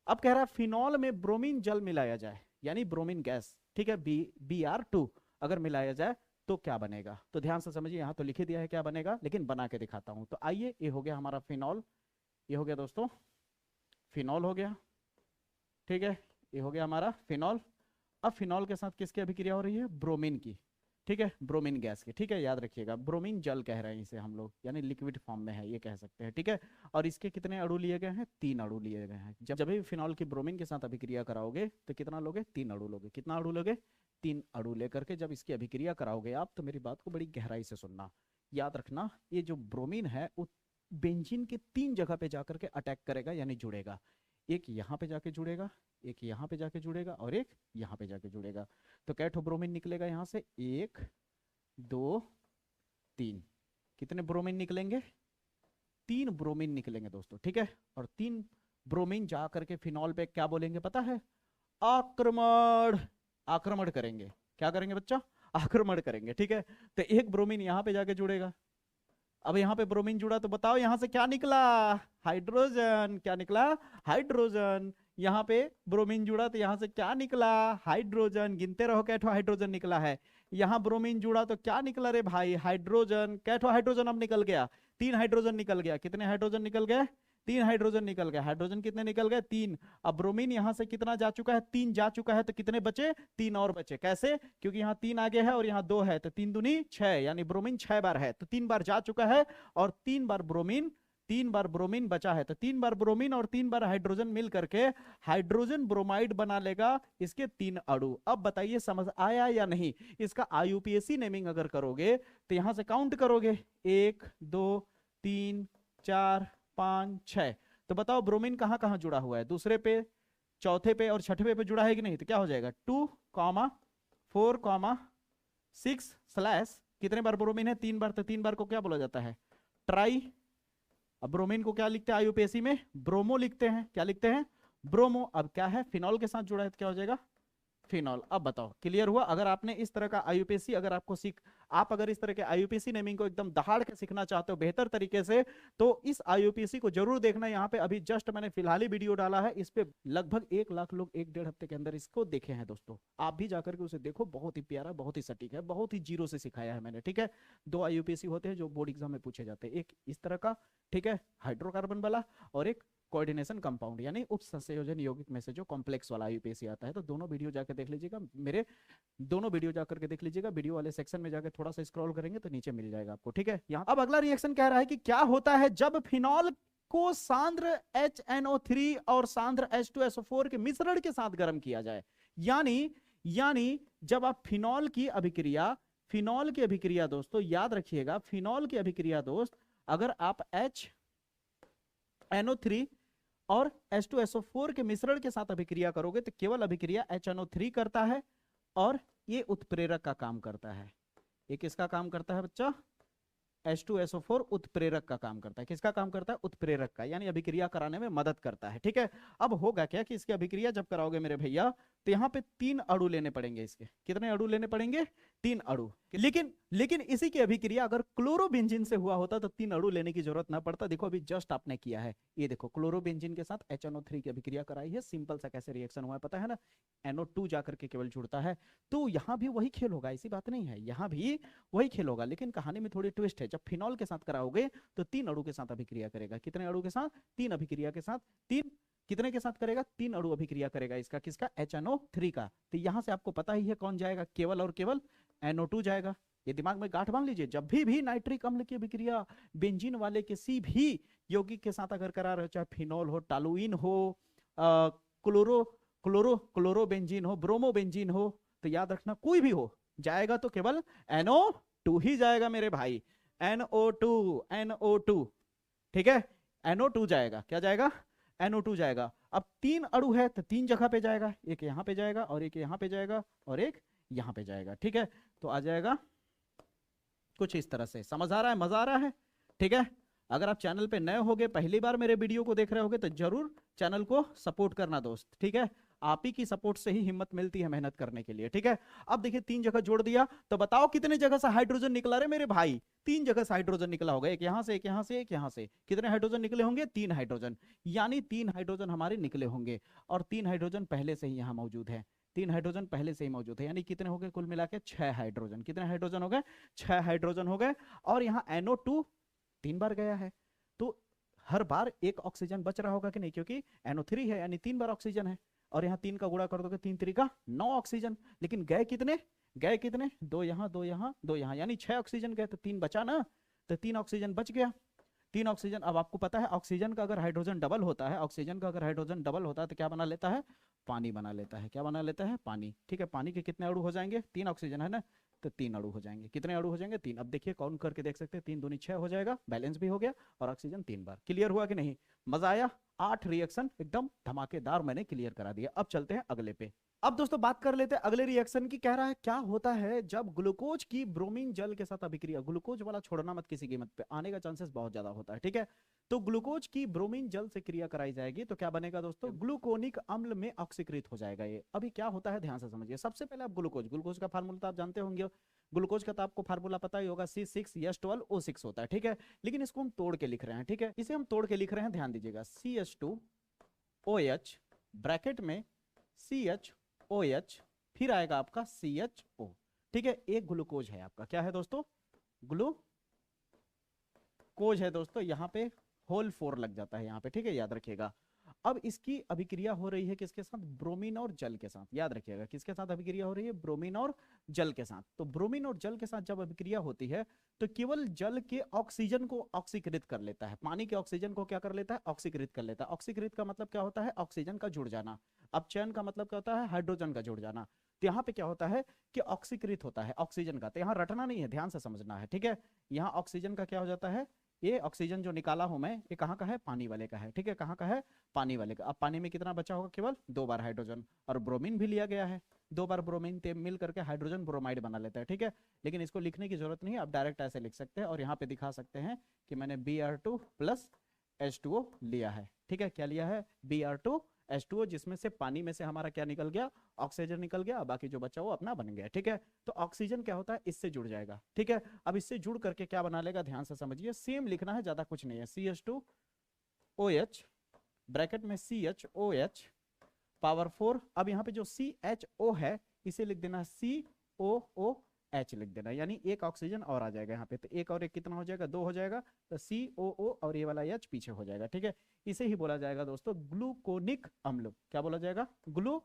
A: अब कह रहा है फिनॉल में ब्रोमीन जल मिलाया जाए, यानी ब्रोमीन गैस, ठीक है, Br2 अगर मिलाया जाए तो क्या बनेगा। तो ध्यान से समझिए, यहां तो लिख दिया है क्या बनेगा, लेकिन बना के दिखाता हूं। तो आइए, ये हो गया हमारा फिनॉल, ये हो गया दोस्तों फिनॉल हो गया, ठीक है, ये हो गया हमारा फिनॉल। अब फिनॉल के साथ किसकी अभिक्रिया हो रही है, ब्रोमीन की, ठीक है, ब्रोमीन गैस की, ठीक है, याद रखिएगा, ब्रोमीन जल कह रहे हैं इसे हम लोग, यानी लिक्विड फॉर्म में है ये कह सकते हैं, ठीक है। और इसके कितने अणु लिए गए हैं, 3 अणु लिए गए हैं। जब भी फिनॉल की ब्रोमीन के साथ अभिक्रिया कराओगे तो कितना लोगे, 3 अणु लोगे। कितना अणु लोगे, 3 अणु लेकर के जब इसकी अभिक्रिया कराओगे आप, तो मेरी बात को बड़ी गहराई से सुनना, याद रखना, ये जो ब्रोमीन है वो बेंजीन के 3 जगह पे जाकर के अटैक करेगा, यानी जुड़ेगा। एक यहाँ पे जाके जुड़ेगा, एक यहाँ पे जाके जुड़ेगा और एक यहाँ पे जाके जुड़ेगा। तो कैठो ब्रोमीन निकलेगा यहाँ से, 1 2 3, कितने ब्रोमीन निकलेंगे, 3 ब्रोमीन निकलेंगे दोस्तों, ठीक है। और 3 ब्रोमीन जा करके फिनॉल पे क्या बोलेंगे पता है, आक्रमण, आक्रमण करेंगे। क्या करेंगे बच्चा, आक्रमण करेंगे, ठीक है। तो एक ब्रोमीन यहाँ पे जाके जुड़ेगा। अब यहाँ पे ब्रोमीन जुड़ा तो बताओ यहाँ से क्या निकला, हाइड्रोजन। क्या निकला, हाइड्रोजन। यहाँ पे ब्रोमीन जुड़ा तो यहाँ से क्या निकला, हाइड्रोजन। गिनते रहो कैठो हाइड्रोजन निकला है। यहाँ ब्रोमीन जुड़ा तो क्या निकला रे भाई, हाइड्रोजन। कैठो हाइड्रोजन अब निकल गया, 3 हाइड्रोजन निकल गया। कितने हाइड्रोजन निकल गए, 3 हाइड्रोजन निकल गए। हाइड्रोजन कितने निकल गए, 3। अब ब्रोमीन यहां से कितना जा चुका है, 3 जा चुका है, तो कितने बचे, 3 और बचे। कैसे, क्योंकि यहाँ 3 आगे है और यहाँ 2 है, तो 3 दूनी 6, यानी ब्रोमीन 6 बार है, तो 3 बार जा चुका है और 3 बार ब्रोमीन बचा है। तो 3 बार ब्रोमीन और 3 बार हाइड्रोजन मिल करके हाइड्रोजन ब्रोमाइड बना लेगा इसके 3 अणु। अब बताइए समझ आया या नहीं। इसका IUPAC नेमिंग अगर करोगे तो यहां से काउंट करोगे, 1 2 3 4 5 6, तो बताओ ब्रोमीन कहां कहां जुड़ा हुआ है, दूसरे पे, चौथे पे और छठवे पे जुड़ा है कि नहीं। तो क्या हो जाएगा, 2, 4, 6 स्लैश, कितने बार ब्रोमीन है, 3 बार, तो 3 बार को क्या बोला जाता है, ट्राई। अब ब्रोमीन को क्या लिखते हैं IUPAC में, ब्रोमो लिखते हैं। क्या लिखते हैं, ब्रोमो। अब क्या है, फिनॉल के साथ जुड़ा है तो क्या हो जाएगा, फिनॉल। अब बताओ क्लियर हुआ। अगर आपने इस तरह का IUPAC, अगर आपको आप अगर इस तरह के IUPAC नेमिंग को एकदम दहाड़ के सीखना चाहते हो बेहतर तरीके से, तो इस IUPAC को जरूर देखना। यहाँ पे अभी जस्ट मैंने फिलहाल ही वीडियो डाला है, इस पे लगभग 1 लाख लोग 1-1.5 हफ्ते के अंदर इसको देखे हैं दोस्तों। आप भी जाकर के उसे देखो, बहुत ही प्यारा, बहुत ही सटीक है, बहुत ही जीरो से सिखाया है मैंने, ठीक है। 2 IUPAC होते हैं जो बोर्ड एग्जाम में पूछे जाते हैं, एक इस तरह का, ठीक है, हाइड्रोकार्बन वाला, और एक कोऑर्डिनेशन कंपाउंड यानी उप संयोजन यौगिक में से जो कॉम्प्लेक्स वाला IUPAC आता है। तो दोनों वीडियो जाकर देख लीजिएगा, मेरे दोनों वीडियो जाकर के देख लीजिएगा, वीडियो वाले सेक्शन में जाकर थोड़ा सा स्क्रॉल करेंगे तो नीचे मिल जाएगा आपको, ठीक है। यहाँ अब अगला रिएक्शन कह रहा है कि क्या होता है जब फिनॉल को सांद्र HNO3 और सांद्र H2SO4 के मिश्रण के साथ गर्म किया जाए। यानी जब आप फिनॉल की अभिक्रिया दोस्तों याद रखिएगा, फिनॉल की अभिक्रिया दोस्त, अगर आप HNO3 और H2SO4 के मिश्रण के साथ अभिक्रिया करोगे तो केवल अभिक्रिया HNO3 करता है और ये उत्प्रेरक का काम करता है। ये किसका काम करता है बच्चा, H2SO4 उत्प्रेरक का काम करता है। किसका काम करता है, उत्प्रेरक का, यानी अभिक्रिया कराने में मदद करता है, ठीक है। अब होगा क्या कि इसकी अभिक्रिया जब कराओगे मेरे भैया, तो यहाँ पे 3 अणु लेने पड़ेंगे इसके। कितने अणु लेने पड़ेंगे? 3 अणु। लेकिन इसी की अभिक्रिया अगर क्लोरोबेंजीन से हुआ होता तो 3 अणु लेने की जरूरत ना पड़ता। देखो अभी जस्ट आपने किया है, ये देखो क्लोरोबेंजीन के साथ HNO3 की अभिक्रिया कराई है। सिंपल सा कैसे रिएक्शन हुआ है पता है ना, NO2 जाकर के केवल जुड़ता है। तो यहाँ भी वही खेल होगा, ऐसी बात नहीं है, यहाँ भी वही खेल होगा, लेकिन कहानी में थोड़ी ट्विस्ट है। जब फिनॉल के साथ कराओगे तो 3 अणु के साथ अभिक्रिया करेगा। कितने अणु के साथ? 3 अभिक्रिया के साथ। 3 कितने के साथ करेगा? 3 अणु अभिक्रिया करेगा इसका, किसका? HNO3 का। तो यहां से आपको पता ही है कौन जाएगा, केवल और केवल NO2 जाएगा। ये दिमाग में गांठ बांध लीजिए, जब भी नाइट्रिक अम्ल की अभिक्रिया बेंजीन वाले किसी भी यौगिक के साथ अगर करा रहे हो, चाहे फिनॉल हो, टॉलुइन हो, क्लोरोबेंजीन हो, ब्रोमोबेंजीन हो, तो याद रखना कोई भी हो जाएगा तो केवल NO2 ही जाएगा मेरे भाई। NO2 ठीक है, NO2 जाएगा। क्या जाएगा? NO2 जाएगा। अब 3 अणु है तो 3 जगह पे जाएगा, एक यहां पे जाएगा और एक यहां पे जाएगा और एक यहां पे जाएगा। ठीक है, तो आ जाएगा कुछ इस तरह से। समझ आ रहा है? मजा आ रहा है? ठीक है, अगर आप चैनल पे नए होगे, पहली बार मेरे वीडियो को देख रहे होगे, तो जरूर चैनल को सपोर्ट करना दोस्त। ठीक है, आप ही की सपोर्ट से ही हिम्मत मिलती है मेहनत करने के लिए। ठीक है, अब देखिए 3 जगह जोड़ दिया, तो बताओ कितने जगह से हाइड्रोजन निकला रे मेरे भाई? 3 जगह से हाइड्रोजन निकला होगा, एक यहां से, एक यहां से, एक यहां से। कितने हाइड्रोजन निकले होंगे? 3 हाइड्रोजन, यानी 3 हाइड्रोजन हमारे निकले होंगे, और 3 हाइड्रोजन पहले से ही यहां मौजूद है। 3 हाइड्रोजन पहले से ही मौजूद है, यानी कितने हो गए कुल मिला के? 6 हाइड्रोजन। कितने हाइड्रोजन हो गए? 6 हाइड्रोजन हो गए। और यहाँ NO2 3 बार गया है, तो हर बार एक ऑक्सीजन बच रहा होगा कि नहीं, क्योंकि NO3 है यानी 3 बार ऑक्सीजन है। और यहाँ 3 का गुणा कर दोगे, 3 3 9 ऑक्सीजन। लेकिन गए कितने? गए कितने? 2 यहाँ, 2 यहाँ, 2 यहाँ, यानी 6 ऑक्सीजन गए, तो 3 बचा ना, तो 3 ऑक्सीजन बच गया। 3 ऑक्सीजन। अब आपको पता है ऑक्सीजन का अगर हाइड्रोजन डबल होता है, ऑक्सीजन का अगर हाइड्रोजन डबल होता है तो क्या बना लेता है? पानी बना लेता है। क्या बना लेता है? पानी। ठीक है, पानी के कितने अणु हो जाएंगे? 3 ऑक्सीजन है ना, तो 3 अणु हो जाएंगे। कितने अणु हो जाएंगे? 3। अब देखिए काउंट करके देख सकते हैं, 3 दूनी 6 हो जाएगा, बैलेंस भी हो गया, और ऑक्सीजन 3 बार। क्लियर हुआ कि नहीं? मजा आया? 8 रिएक्शन एकदम धमाकेदार मैंने क्लियर करा दिया। अब चलते हैं अगले पे। अब दोस्तों बात कर लेते हैं अगले रिएक्शन की। कह रहा है क्या होता है जब ग्लूकोज की ब्रोमीन जल के साथ अभिक्रिया, ग्लूकोज वाला छोड़ना मत किसी कीमत पे, आने का चांसेस बहुत ज्यादा होता है। ठीक है, तो ग्लूकोज की ब्रोमीन जल से क्रिया कराई जाएगी तो क्या बनेगा दोस्तों? ग्लूकोनिक अम्ल में ऑक्सीकृत हो जाएगा ये। अभी क्या होता है ध्यान से समझिए। सबसे पहले आप ग्लूकोज का फार्मूला तो आप जानते होंगे, ग्लूकोज का तो आपको फार्मूला पता ही होगा, C6H12O6 होता है। ठीक है, लेकिन इसको हम तोड़ के लिख रहे हैं। ठीक है, इसे हम तोड़ के लिख रहे हैं, ध्यान दीजिएगा, CH2OH ब्रैकेट में CHOH, फिर आएगा आपका CHO। ठीक है, एक ग्लूकोज है आपका, क्या है दोस्तों? ग्लूकोज है दोस्तों। यहाँ पे होल 4 लग जाता है यहाँ पे। ठीक है, याद रखिएगा। अब इसकी अभिक्रिया हो रही है किसके साथ? ब्रोमीन और जल के साथ। याद रखिएगा किसके साथ अभिक्रिया हो रही है? ब्रोमीन और जल के साथ। तो ब्रोमीन और जल के साथ जब अभिक्रिया होती है तो केवल जल के ऑक्सीजन को ऑक्सीकृत कर लेता है, पानी के ऑक्सीजन को क्या कर लेता है? ऑक्सीकृत कर लेता है। ऑक्सीकृत का मतलब क्या होता है? ऑक्सीजन का जुड़ जाना। अब चयन का मतलब क्या होता है? हाइड्रोजन का जुड़ जाना। तो यहाँ पे क्या होता है कि ऑक्सीकृत होता है ऑक्सीजन का। तो यहाँ रटना नहीं है, ध्यान से समझना है। ठीक है, यहाँ ऑक्सीजन का क्या हो जाता है? ये ऑक्सीजन जो निकाला हूं मैं, ये कहाँ का है? पानी वाले का है। ठीक है, कहाँ का है? पानी वाले का। अब पानी में कितना बचा होगा? केवल 2 बार हाइड्रोजन, और ब्रोमीन भी लिया गया है, 2 बार ब्रोमीन मिल करके हाइड्रोजन ब्रोमाइड बना लेता है। ठीक है, लेकिन इसको लिखने की जरूरत नहीं है, आप डायरेक्ट ऐसे लिख सकते हैं, और यहाँ पे दिखा सकते हैं कि मैंने Br2 + H2O लिया है। ठीक है, क्या लिया है? Br2 H2O, जिसमें से पानी में से हमारा क्या निकल गया? ऑक्सीजन निकल गया, बाकी जो बचा वो अपना बन गया। ठीक है, तो ऑक्सीजन क्या होता है? इससे जुड़ जाएगा। ठीक है, अब इससे जुड़ करके क्या बना लेगा? ध्यान से समझिए, सेम लिखना है, ज्यादा कुछ नहीं है। CH2OH ब्रैकेट में CHOH पावर 4। अब यहाँ पे जो CHO है इसे लिख देना COOH लिख देना, यानी एक ऑक्सीजन और आ जाएगा यहाँ पे। तो एक और एक कितना हो जाएगा? 2 हो जाएगा, तो COO और ये वाला H पीछे हो जाएगा। ठीक है, इसे ही बोला जाएगा दोस्तों ग्लूकोनिक अम्ल। क्या बोला जाएगा? ग्लूकोनिक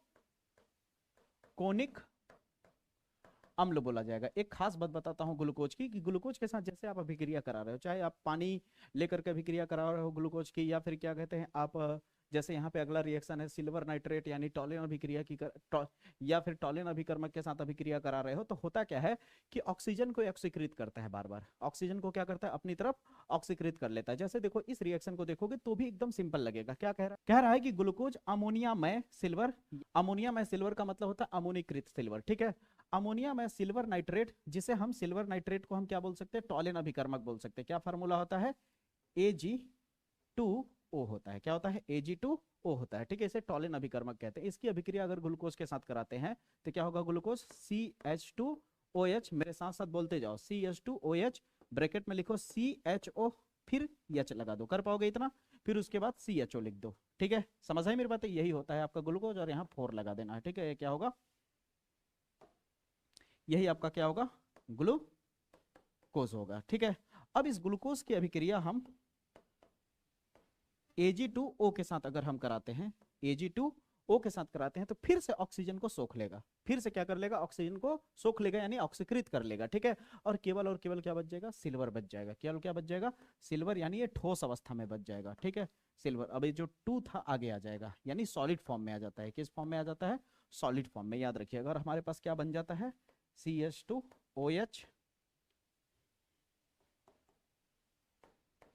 A: अम्ल बोला जाएगा। एक खास बात बताता हूं ग्लूकोज की, कि ग्लूकोज के साथ जैसे आप अभिक्रिया करा रहे हो, चाहे आप पानी लेकर के अभिक्रिया करा रहे हो ग्लूकोज की, या फिर क्या कहते हैं आप, जैसे यहाँ पे अगला रिएक्शन है सिल्वर नाइट्रेट यानी टॉलिन अभिक्रिया की या फिर टॉलिन अभिकर्मक के साथ अभिक्रिया करा रहे हो, तो होता क्या है कि ऑक्सीजन को ऑक्सीकृत करता है, बार बार ऑक्सीजन को क्या करता है? अपनी तरफ ऑक्सीकृत कर लेता है। जैसे देखो इस रिएक्शन को देखोगे तो भी एकदम सिंपल लगेगा। क्या कह रहा है? कह रहा है कि ग्लूकोज अमोनिया में सिल्वर, अमोनिया में सिल्वर का मतलब होता है अमोनीकृत सिल्वर। ठीक है, अमोनिया में सिल्वर नाइट्रेट, जिसे हम सिल्वर नाइट्रेट को हम क्या बोल सकते हैं? टॉलिन अभिकर्मक बोल सकते हैं। क्या फार्मूला होता है? Ag2O होता है। क्या होता है? Ag2 ओ होता है, ठीक है, इसे टॉलिन अभिकर्मक कहते हैं। इसकी अभिक्रिया अगर ग्लूकोज के साथ कराते हैं तो क्या होगा, ग्लूकोज CH2OH, मेरे साथ साथ बोलते जाओ, CH2OH, ब्रैकेट में लिखो CHO, फिर H लगा दो, कर पाओगे इतना, फिर उसके बाद CHO लिख दो, ठीक है, समझ आई मेरी बात है। यही होता है आपका ग्लूकोज, और यहाँ 4 लगा देना है, ठीक है, ये क्या होगा, यही आपका क्या होगा, ग्लूकोज होगा, ठीक है। अब इस ग्लूकोज की अभिक्रिया हम Ag2O के साथ अगर हम कराते हैं, Ag2O के साथ कराते हैं तो फिर से ऑक्सीजन को सोख लेगा, फिर से क्या कर लेगा, ऑक्सीजन को सोख लेगा, यानी ऑक्सीकृत कर लेगा, ठीक है। और केवल क्या बच जाएगा, सिल्वर बच जाएगा। केवल क्या बच जाएगा, सिल्वर, यानी ये ठोस अवस्था में बच जाएगा, ठीक है, सिल्वर। अब ये जो 2 था आगे आ जाएगा, यानी सॉलिड फॉर्म में आ जाता है। किस फॉर्म में आ जाता है, सॉलिड फॉर्म में, याद रखिएगा। और हमारे पास क्या बन जाता है, CH2OH,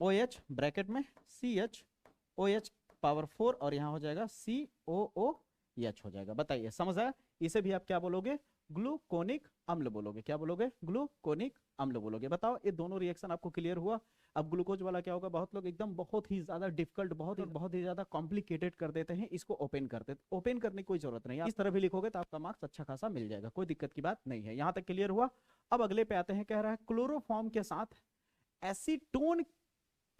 A: OH ब्रैकेट में CHOH पावर 4, और यहाँ हो जाएगा COOH हो जाएगा। बताइए, समझ आया। इसे भी आप क्या बोलोगे, ग्लूकोनिक अम्ल बोलोगे। क्या बोलोगे, ग्लूकोनिक अम्ल बोलोगे। बताओ, ये दोनों रिएक्शन आपको क्लियर हुआ। अब ग्लूकोज वाला क्या होगा, बहुत लोग एकदम बहुत ही ज्यादा डिफिकल्ट, बहुत ही ज्यादा कॉम्प्लिकेटेड कर देते हैं, इसको ओपन कर देते। ओपन करने की कोई जरूरत नहीं है, इस तरह भी लिखोगे तो आपका मार्क्स अच्छा खासा मिल जाएगा, कोई दिक्कत की बात नहीं है। यहाँ तक क्लियर हुआ। अब अगले पे आते हैं, कह रहा है क्लोरोफॉर्म के साथ एसीटोन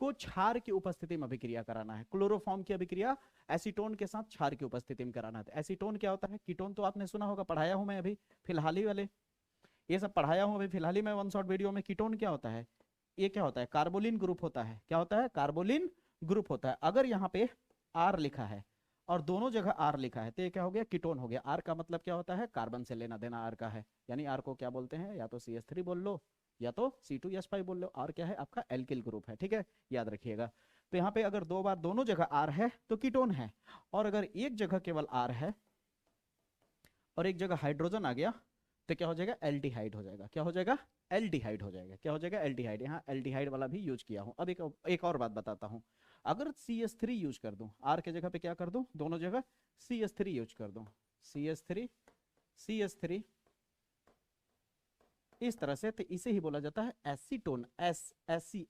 A: को क्षार की उपस्थिति में अभिक्रिया कराना है। क्लोरोफॉर्म की अभिक्रिया एसीटोन के साथ क्षार की उपस्थिति में कराना है। एसीटोन क्या होता है, कीटोन तो आपने सुना होगा, पढ़ाया हूं मैं अभी फिलहाल ही वाले, ये सब पढ़ाया हूं अभी फिलहाल ही मैं वन शॉट वीडियो में। कीटोन क्या होता है, ये क्या होता है, कार्बोलिन ग्रुप होता है। क्या होता है, कार्बोलिन ग्रुप होता है। अगर यहाँ पे R लिखा है और दोनों जगह R लिखा है तो ये क्या हो गया, कीटोन हो गया। R का मतलब क्या होता है, कार्बन से लेना देना R का है, यानी R को क्या बोलते हैं, या तो CH3 बोल लो या तो C2H5 बोल लो। R क्या है, आपका एल्किल ग्रुप है, ठीक है, याद रखिएगा। तो यहाँ पे अगर 2 बार दोनों जगह R है तो कीटोन है, और अगर एक जगह केवल R है और एक जगह हाइड्रोजन आ गया तो क्या हो जाएगा, एल्डिहाइड हो जाएगा। क्या हो जाएगा, एल्डिहाइड हो जाएगा। क्या हो जाएगा, एल्डिहाइड। यहाँ एल्डिहाइड वाला भी यूज किया हूं। अब एक और बात बताता हूं, अगर CH3 यूज कर दूं, R के जगह पे क्या कर दूं, दोनों जगह CH3 यूज कर दूं, CH3 इस तरह से, तो इसे ही बोला जाता है एसीटोन। ऐसी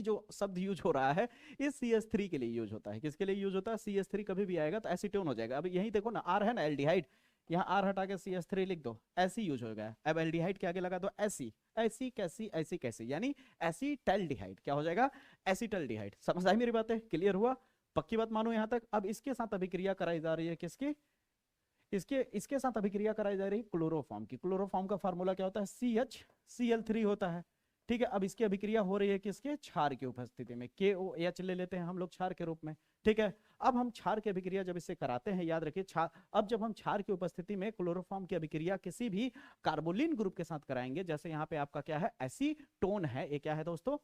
A: जो शब्द यूज हो रहा है ये CH3 के लिए यूज होता है। किसके लिए यूज होता है, CH3 कभी भी आएगा तो एसीटोन हो जाएगा। अब यही देखो ना, R है ना एल्डिहाइड, यहाँ R हटा के CH3 लिख दो, ऐसी यूज हो गया। अब एल्डिहाइड के आगे लगा दो ऐसी, यानी एसीटल्डिहाइड। क्या हो जाएगा, एसीटल्डिहाइड। समझ आई मेरी बात है, क्लियर हुआ, पक्की बात मानो यहाँ तक। अब इसके साथ अभिक्रिया कराई जा रही है, किसकी, इसके साथ अभिक्रिया कराई जा रही है क्लोरोफॉर्म की। क्लोरोफॉर्म का फार्मूला क्या होता है, CHCl3 होता है, ठीक है। अब इसकी अभिक्रिया हो रही है किसके, क्षार की उपस्थिति में, KOH ले लेते हैं हम लोग क्षार के रूप में, ठीक है। अब हम क्षार की अभिक्रिया जब इससे कराते हैं, याद रखिए क्षार, अब जब हम क्षार की उपस्थिति में क्लोरोफॉर्म की अभिक्रिया किसी भी कार्बोलिन ग्रुप के साथ कराएंगे, जैसे यहाँ पे आपका क्या है, एसीटोन है, ये क्या है दोस्तों,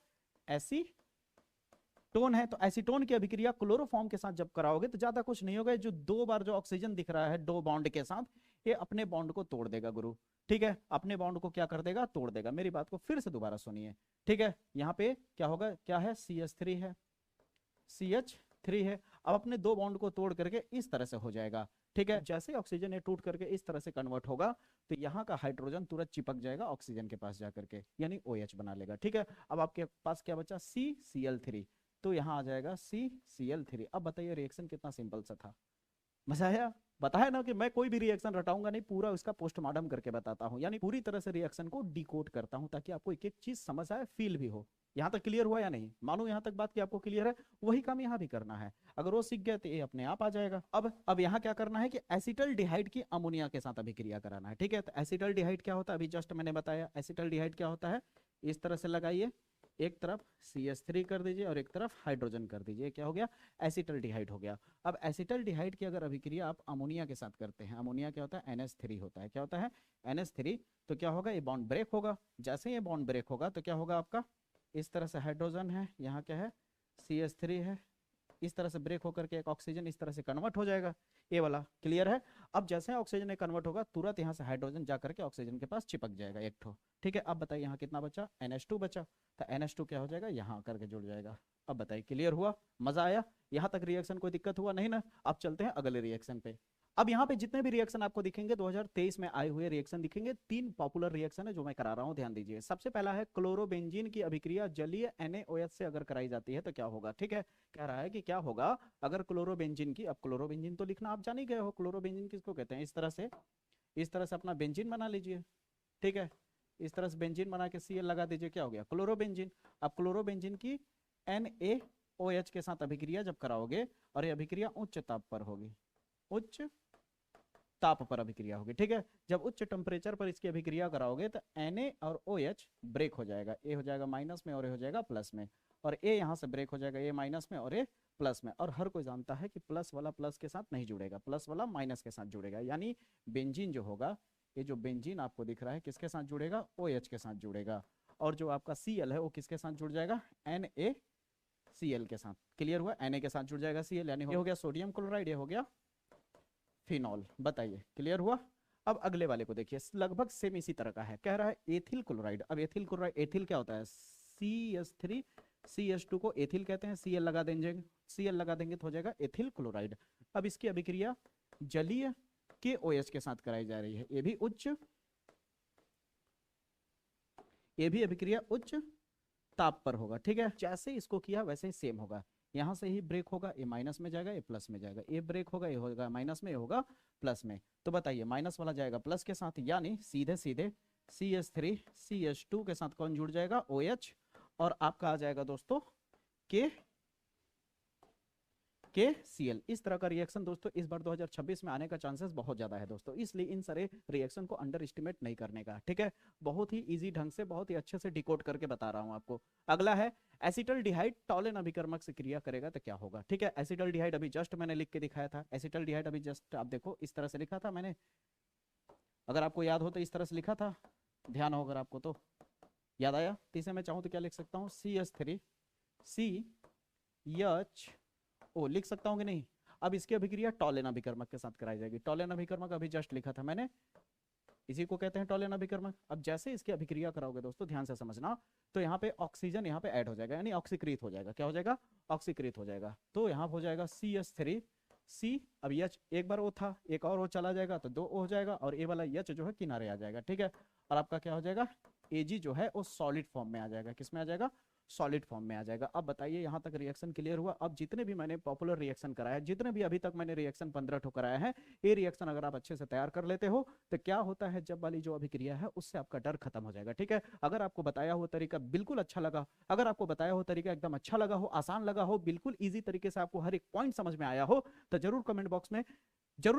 A: एसीटोन है, तो एसीटोन की अभिक्रिया क्लोरोफॉर्म के साथ जब कराओगे तो ज्यादा कुछ नहीं होगा। जो 2 बार जो ऑक्सीजन दिख रहा है 2 बॉन्ड के साथ, ये अपने बॉन्ड को तोड़ देगा गुरु, ठीक है, अपने बॉन्ड को क्या कर देगा, तोड़ देगा। मेरी बात को फिर से दोबारा सुनिए, ठीक है। यहाँ पे क्या होगा, क्या है, CH3 है, CH3 है। अब अपने 2 बॉन्ड को तोड़ करके इस तरह से हो जाएगा, ठीक है। जैसे ऑक्सीजन ये टूट करके इस तरह से कन्वर्ट होगा तो यहाँ का हाइड्रोजन तुरंत चिपक जाएगा ऑक्सीजन के पास जाकर के, यानी OH बना लेगा, ठीक है। अब आपके पास क्या बचा, CCl3, तो यहाँ आ जाएगा CCl3। अब बताइए रिएक्शन कितना सिंपल सा था, मजा आया। बताया ना कि मैं कोई भी रिएक्शन रटाऊंगा नहीं, पूरा उसका पोस्टमार्टम करके बताता हूं, यानी पूरी तरह से रिएक्शन को डिकोड करता हूं ताकि आपको एक एक चीज समझ आए, फील भी हो। यहाँ तक क्लियर हुआ या नहीं, मानो यहाँ तक बात की आपको क्लियर है, वही काम यहाँ भी करना है। अगर वो सीख गए तो ये अपने आप आ जाएगा। अब यहाँ क्या करना है कि एसिटल्डिहाइड की अमोनिया के साथ अभिक्रिया कराना है, ठीक है। तो एसिटल्डिहाइड क्या होता है, अभी जस्ट मैंने बताया। एसिटल्डिहाइड क्या होता है, इस तरह से लगाइए, एक तरफ CH3 कर दीजिए और एक तरफ हाइड्रोजन कर दीजिए, क्या हो गया, एसिटल्डिहाइड हो गया। अब एसिटल्डिहाइड की अगर अभिक्रिया आप अमोनिया के साथ करते हैं, अमोनिया क्या होता है, NH3 होता है। क्या होता है, NH3, तो क्या होगा, ये बॉन्ड ब्रेक होगा। जैसे ये बॉन्ड ब्रेक होगा तो क्या होगा, आपका इस तरह से हाइड्रोजन है, यहाँ क्या है, CH3 है, इस तरह से ब्रेक होकर के एक ऑक्सीजन इस तरह से कन्वर्ट हो जाएगा, ये वाला क्लियर है। अब जैसे ऑक्सीजन में कन्वर्ट होगा तुरंत यहाँ से हाइड्रोजन जाकर के ऑक्सीजन के पास चिपक जाएगा एक ठो, ठीक है। अब बताइए यहाँ कितना बचा, NH2 बचा, तो NH2 क्या हो जाएगा, यहाँ करके जुड़ जाएगा। अब बताइए क्लियर हुआ, मजा आया, यहाँ तक रिएक्शन कोई दिक्कत हुआ नहीं ना। अब चलते हैं अगले रिएक्शन पे। अब यहाँ पे जितने भी रिएक्शन आपको दिखेंगे 2023 में आए हुए रिएक्शन दिखेंगे, 3 पॉपुलर रिएक्शन है जो मैं करा रहा हूँ, ध्यान दीजिए। सबसे पहला है क्लोरोबेंजीन की अभिक्रिया जलीय NaOH से अगर कराई जाती है तो क्या होगा, ठीक है। कह रहा है कि क्या होगा अगर क्लोरोबेंजीन की, अब क्लोरोबेंजीन तो लिखना आप जान ही गए हो, क्लोरोबेंजीन किसको कहते हैं। इस तरह से अपना बेंजीन बना लीजिए, ठीक है। इस तरह से बेंजीन बना के Cl लगा दीजिए, क्या हो गया क्लोरोबेंजीन। अब क्लोरोबेंजीन की NaOH के साथ अभिक्रिया जब कराओगे और ये अभिक्रिया उच्च ताप पर होगी, उच्च ताप पर अभिक्रिया होगी, ठीक है। जब उच्च टेम्परेचर पर इसकी अभिक्रिया कराओगे तो Na और OH ब्रेक हो जाएगा, A हो जाएगा माइनस में और A हो जाएगा प्लस में, और A यहाँ से ब्रेक हो जाएगा, A माइनस में और A प्लस में। और हर कोई जानता है कि प्लस वाला प्लस के साथ नहीं जुड़ेगा, प्लस वाला माइनस के साथ जुड़ेगा, यानी बेंजीन जो होगा, ये जो बेंजीन आपको दिख रहा है किसके साथ जुड़ेगा, OH के साथ जुड़ेगा। और जो आपका Cl है वो किसके साथ जुड़ जाएगा, NaCl के साथ। क्लियर हुआ, Na के साथ जुड़ जाएगा Cl, यानी हो गया सोडियम क्लोराइड, ये हो गया फिनॉल। बताइए क्लियर हुआ। अब अगले वाले को देखिए, लगभग सेम इसी तरह का है। कह रहा है एथिल क्लोराइड। अब एथिल क्लोराइड, एथिल क्या होता है, CH3 CH2 को एथिल कहते हैं, Cl लगा देंगे तो हो जाएगा एथिल क्लोराइड। अब इसकी अभिक्रिया जलीय KOH के साथ कराई जा रही है, ये भी अभिक्रिया उच्च ताप पर होगा, ठीक है। जैसे इसको किया वैसे ही सेम होगा, यहां से ही ब्रेक होगा, ये माइनस में जाएगा, ये प्लस में जाएगा, ये ब्रेक होगा, ये होगा माइनस में, ये होगा प्लस में। तो बताइए माइनस वाला जाएगा प्लस के साथ, यानी सीधे सीधे CH3 CH2 के साथ कौन जुड़ जाएगा, OH, और आपका आ जाएगा दोस्तों KCl। इस तरह का रिएक्शन दोस्तों इस बार 2026 में आने का चांसेस बहुत ज्यादा है दोस्तों, इसलिए इन सारे रिएक्शन को अंडर एस्टिमेट नहीं करने का, ठीक है। बहुत ही इजी ढंग से, बहुत ही अच्छे से डिकोड करके बता रहा हूं आपको। अगला है एसिटल्डिहाइड टॉलेन अभिकर्मक से क्रिया करेगा तो क्या होगा, ठीक है। एसिटल्डिहाइड अभी जस्ट मैंने लिख के दिखाया था, एसिटल्डिहाइड अभी जस्ट आप देखो इस तरह से लिखा था मैंने, अगर आपको याद हो तो इस तरह से लिखा था, ध्यान हो अगर आपको तो याद आया। तीसरे में चाहूं तो क्या लिख सकता हूं, CH3 CHO लिख सकता हूं कि नहीं। अब इसकी अभिक्रिया टॉलेन अभिकर्मक के साथ कराई जाएगी, टॉलेन अभिकर्मक अभी जस्ट लिखा था मैंने, इसी को कहते हैं टॉलेन अभिकर्मक। अब जैसे इसकी अभिक्रिया कराओगे दोस्तों ध्यान से समझना, तो यहाँ पे ऑक्सीजन यहाँ पे ऐड हो जाएगा, यानी ऑक्सीकृत हो जाएगा, क्या हो जाएगा, ऑक्सीकृत हो जाएगा। तो यहाँ हो जाएगा CH3 C, अब H एक बार O था, एक और O चला जाएगा तो 2 O हो जाएगा, और ये वाला H जो है किनारे आ जाएगा, ठीक है। और आपका क्या हो जाएगा, Ag जो है वो सॉलिड फॉर्म में आ जाएगा, किस में आ जाएगा, सॉलिड फॉर्म में आ जाएगा। अब बताइए यहाँ तक रिएक्शन क्लियर हुआ। अब जितने भी मैंने पॉपुलर रिएक्शन कराया, जितने भी अभी तक मैंने रिएक्शन 15 ठो कराया है, ये रिएक्शन अगर आप अच्छे से तैयार कर लेते हो तो क्या होता है, जब वाली जो अभिक्रिया है उससे आपका डर खत्म हो जाएगा, ठीक है। अगर आपको बताया हुआ तरीका बिल्कुल अच्छा लगा, अगर आपको बताया हुआ तरीका एकदम अच्छा लगा हो, आसान लगा हो, बिल्कुल ईजी तरीके से आपको हर एक पॉइंट समझ में आया हो, तो जरूर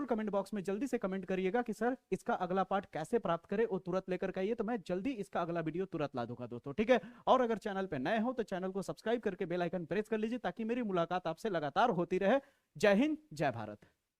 A: कमेंट बॉक्स में जल्दी से कमेंट करिएगा कि सर इसका अगला पार्ट कैसे प्राप्त करें, वो तुरंत लेकर के आइए, तो मैं जल्दी इसका अगला वीडियो तुरंत ला दूंगा दोस्तों, ठीक है। और अगर चैनल पे नए हो तो चैनल को सब्सक्राइब करके बेल आइकन प्रेस कर लीजिए, ताकि मेरी मुलाकात आपसे लगातार होती रहे। जय हिंद, जय भारत।